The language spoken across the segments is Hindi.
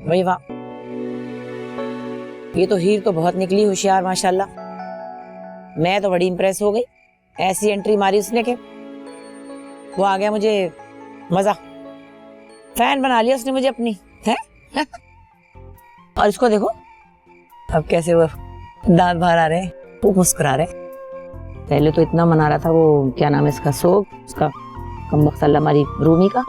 वही वाह, ये तो हीर तो बहुत निकली होशियार माशाल्लाह। मैं तो बड़ी इंप्रेस हो गई, ऐसी एंट्री मारी उसने के वो आ गया मुझे मजा, फैन बना लिया उसने मुझे अपनी है। और इसको देखो अब कैसे वो दांत बाहर आ रहे हैं, वो मुस्कुरा रहे। पहले तो इतना मना रहा था वो, क्या नाम है इसका, सोग, उसका कमबख्त अल्लाह हमारी रूमी का।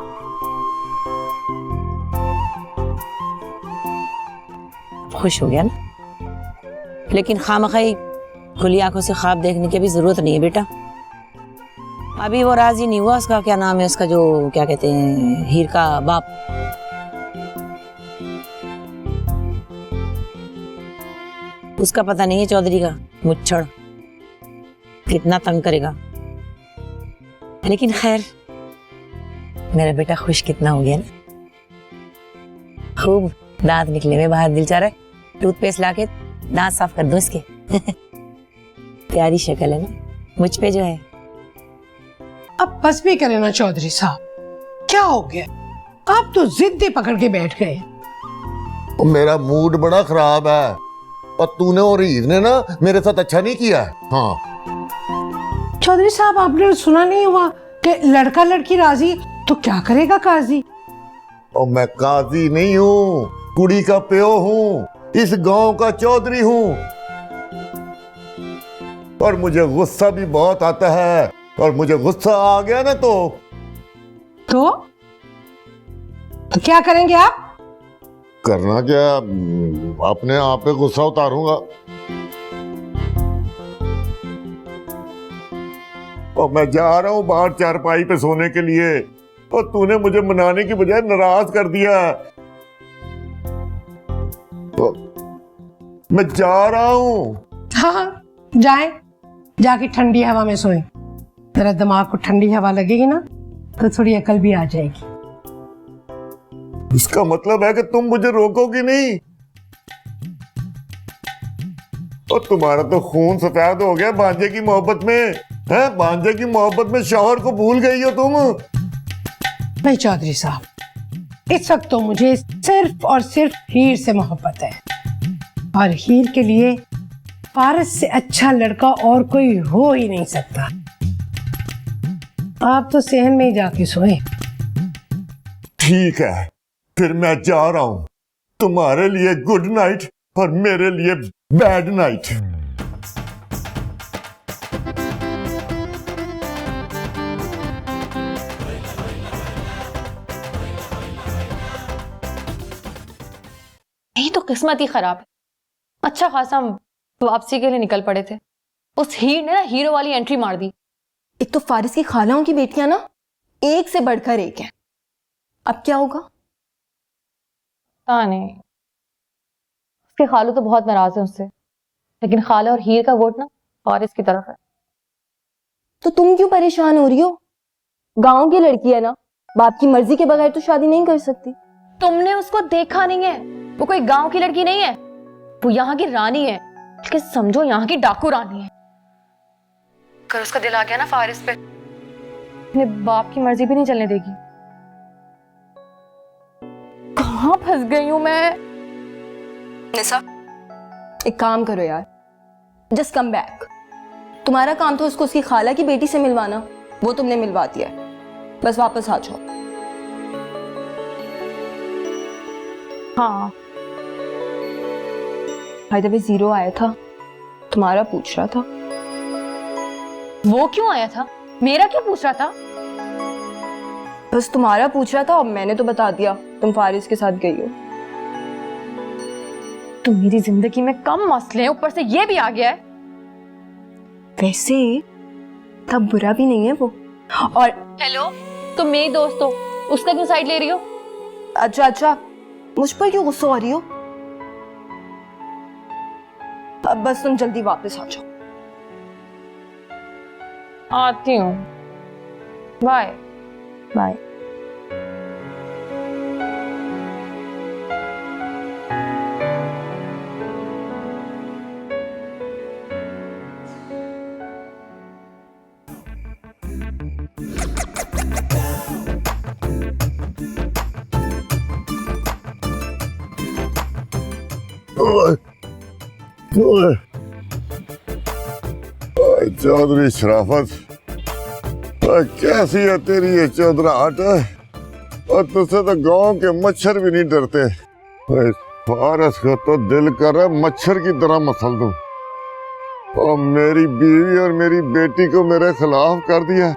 खुश हो गया ना, लेकिन खामखाई खुली आंखों से ख्वाब देखने की भी जरूरत नहीं है बेटा। अभी वो राजी नहीं हुआ, उसका क्या नाम है, उसका जो क्या कहते हैं हीर का बाप, उसका पता नहीं है चौधरी का मुच्छड़ कितना तंग करेगा। लेकिन खैर मेरा बेटा खुश कितना हो गया ना, खूब दांत निकले में बाहर, दिल चाह रहा है टूथपेस्ट लाके दांत साफ कर दूं इसके। प्यारी शक्ल है ना मुझ पे जो है। अब बस भी करें ना चौधरी साहब, क्या हो गया, आप तो जिद्दी पकड़ के बैठ गए। मेरा मूड बड़ा खराब है और तूने और हीर ने ना मेरे साथ अच्छा नहीं किया है। हाँ चौधरी साहब, आपने सुना नहीं हुआ कि लड़का लड़की राजी तो क्या करेगा काजी। और मैं काजी नहीं हूँ, कुड़ी का प्यो हूँ, इस गांव का चौधरी हूँ। और मुझे गुस्सा भी बहुत आता है, और मुझे गुस्सा आ गया ना तो क्या करेंगे आप? करना क्या, अपने आप पे गुस्सा उतारूंगा। और मैं जा रहा हूं बाहर चारपाई पे सोने के लिए, और तूने मुझे मनाने की बजाय नाराज कर दिया। तो मैं जा रहा हूं। हाँ जाएं, जाके ठंडी हवा में सोएं। तेरा दिमाग को ठंडी हवा लगेगी ना तो थोड़ी अकल भी आ जाएगी। इसका मतलब है कि तुम मुझे रोकोगी नहीं। और तुम्हारा तो खून सफेद हो गया भांजे की मोहब्बत में, है? भांजे की मोहब्बत में शौहर को भूल गई हो तुम। नहीं चौधरी साहब, इस वक्त तो मुझे सिर्फ और सिर्फ हीर से मोहब्बत है, और हीर के लिए फारस से अच्छा लड़का और कोई हो ही नहीं सकता। आप तो सहन में ही जाके सोए। ठीक है, फिर मैं जा रहा हूं। तुम्हारे लिए गुड नाइट और मेरे लिए बैड नाइट। यही तो किस्मत ही खराब है। अच्छा खासा हम वापसी के लिए निकल पड़े थे, उस हीर ने ना हीरो वाली एंट्री मार दी। एक तो फारिस की खालाओं की बेटियां ना एक से बढ़कर एक हैं। अब क्या होगा? पता नहीं, उसके खालू तो बहुत नाराज है उससे, लेकिन खाला और हीर का वोट ना फारिस की तरफ है। तो तुम क्यों परेशान हो रही हो? गांव की लड़की है ना, बाप की मर्जी के बगैर तो शादी नहीं कर सकती। तुमने उसको देखा नहीं है, वो कोई गांव की लड़की नहीं है, वो यहाँ की रानी है, बल्कि समझो यहाँ की डाकू रानी है। अगर उसका दिल आ गया ना फारिस पे, अपने बाप की मर्जी भी नहीं चलने देगी। कहाँ फंस गई हूं मैं? निसा, एक काम करो यार, जस्ट कम बैक। तुम्हारा काम था उसको उसकी खाला की बेटी से मिलवाना, वो तुमने मिलवा दिया, बस वापस आ जाओ। हाँ, भाई दबे जीरो आया था, तुम्हारा पूछ रहा था। वो क्यों आया था? मेरा क्यों पूछ रहा था? बस तुम्हारा पूछ रहा था और मैंने तो बता दिया तुम फारिस के साथ गई हो। तो मेरी जिंदगी में कम मसले हैं, ऊपर से ये भी आ गया है। वैसे तब बुरा भी नहीं है वो। और हेलो, तुम मेरी दोस्त हो, उसका क्यों साइड ले रही हो? अच्छा, मुझ पर क्यों गुस्सा हो रही हो? अब बस तुम जल्दी वापस आ जाओ। आती हूँ, बाय बाय। ओए, ओए, ओए, चौधरी शराफत, ओए, कैसी है तेरी ये चौधराहट है? और तुझसे तो गांव के मच्छर भी नहीं डरते। ओए, फारस को तो दिल कर रहा है मच्छर की तरह मसल दूं। और मेरी बीवी और मेरी बेटी को मेरे खिलाफ कर दिया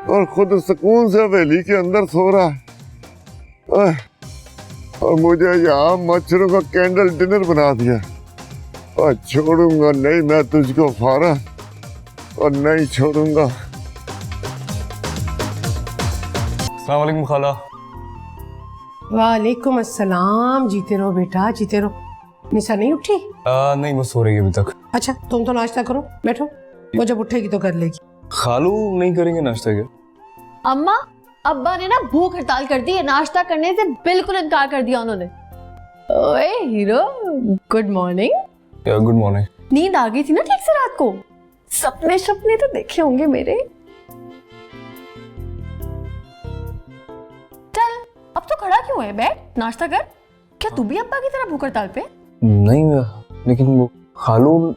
और खुद सुकून से हवेली के अंदर सो रहा है। और मुझे यहाँ मच्छरों का कैंडल डिनर बना दिया। और छोड़ूंगा नहीं मैं तुझको फारस, और नहीं छोड़ूंगा। अस्सलाम वालेकुम खाला। वालेकुम अस्सलाम। जीते रहो बेटा, जीते रहो। निशा नहीं उठी? नहीं, वो सो रही है अभी तक। अच्छा, तुम तो नाश्ता करो, बैठो। वो जब उठेगी तो कर लेगी। खालू नहीं करेंगे नाश्ता क्या? अम्मा, अब्बा ने ना भूख हड़ताल कर दी है, नाश्ता करने से बिल्कुल इनकार कर दिया उन्होंने। ओए हीरो, गुड मॉर्निंग। क्या गुड मॉर्निंग? नींद आ गई थी ना ठीक से रात को? सपने सपने तो देखे होंगे मेरे। चल अब तो खड़ा क्यों है? बैठ, नाश्ता कर। क्या तू भी अब्बा की तरह भूख हड़ताल पे? नहीं, लेकिन वो खालू।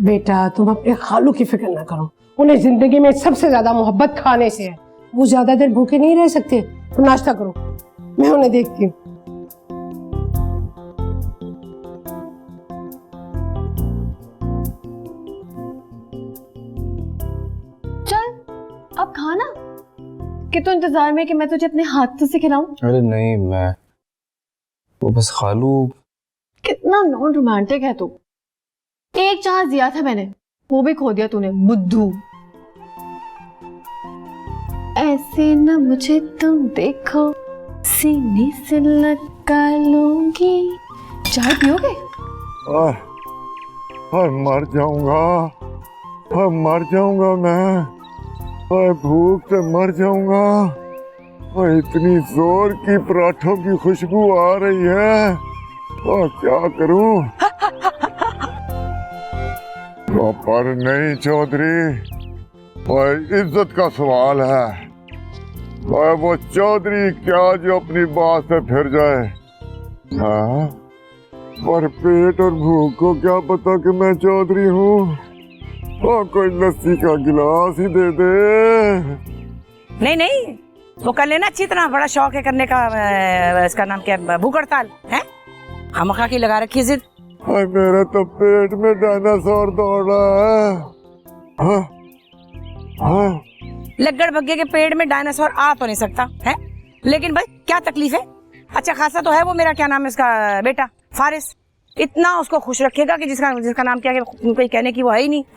बेटा तुम अपने खालू की फिक्र ना करो, उन्हें जिंदगी में सबसे ज्यादा मोहब्बत खाने से है। वो ज्यादा देर भूखे नहीं रह सकते। तुम नाश्ता करो, मैं उन्हें देखती हूँ। चल अब खाना, कि तू इंतजार में कि मैं तुझे अपने हाथ से खिलाऊं? अरे नहीं, मैं वो बस खालू। कितना नॉन रोमांटिक है तू। एक चांस दिया था मैंने, वो भी खो दिया तूने, बुद्धू। ऐसे न मुझे तुम देखो, सीने से लगा लूंगी। चाय पियोगे? मर जाऊंगा, मर जाऊंगा मैं। भूख से मर जाऊंगा। इतनी जोर की पराठों की खुशबू आ रही है, क्या करूं? पर नहीं चौधरी, इज्जत का सवाल है। वो चौधरी क्या जो अपनी बात से फिर जाए। हाँ, पर पेट और भूख को क्या पता कि मैं चौधरी हूँ। कोई लस्सी का गिलास ही दे दे। नहीं नहीं, वो कर लेना अच्छी तरह। बड़ा शौक है करने का। इसका नाम क्या है? भूख हड़ताल है। खामखा की लगा रखी जिद। मेरे तो पेट में डायनासोर दौड़ रहा है। लग्गड़ भग्गे के पेट में डायनासोर आ तो नहीं सकता है, लेकिन भाई क्या तकलीफ है? अच्छा खासा तो है वो मेरा, क्या नाम है इसका, बेटा फारिस। इतना उसको खुश रखेगा कि जिसका नाम क्या है, कोई कहने की वो है ही नहीं।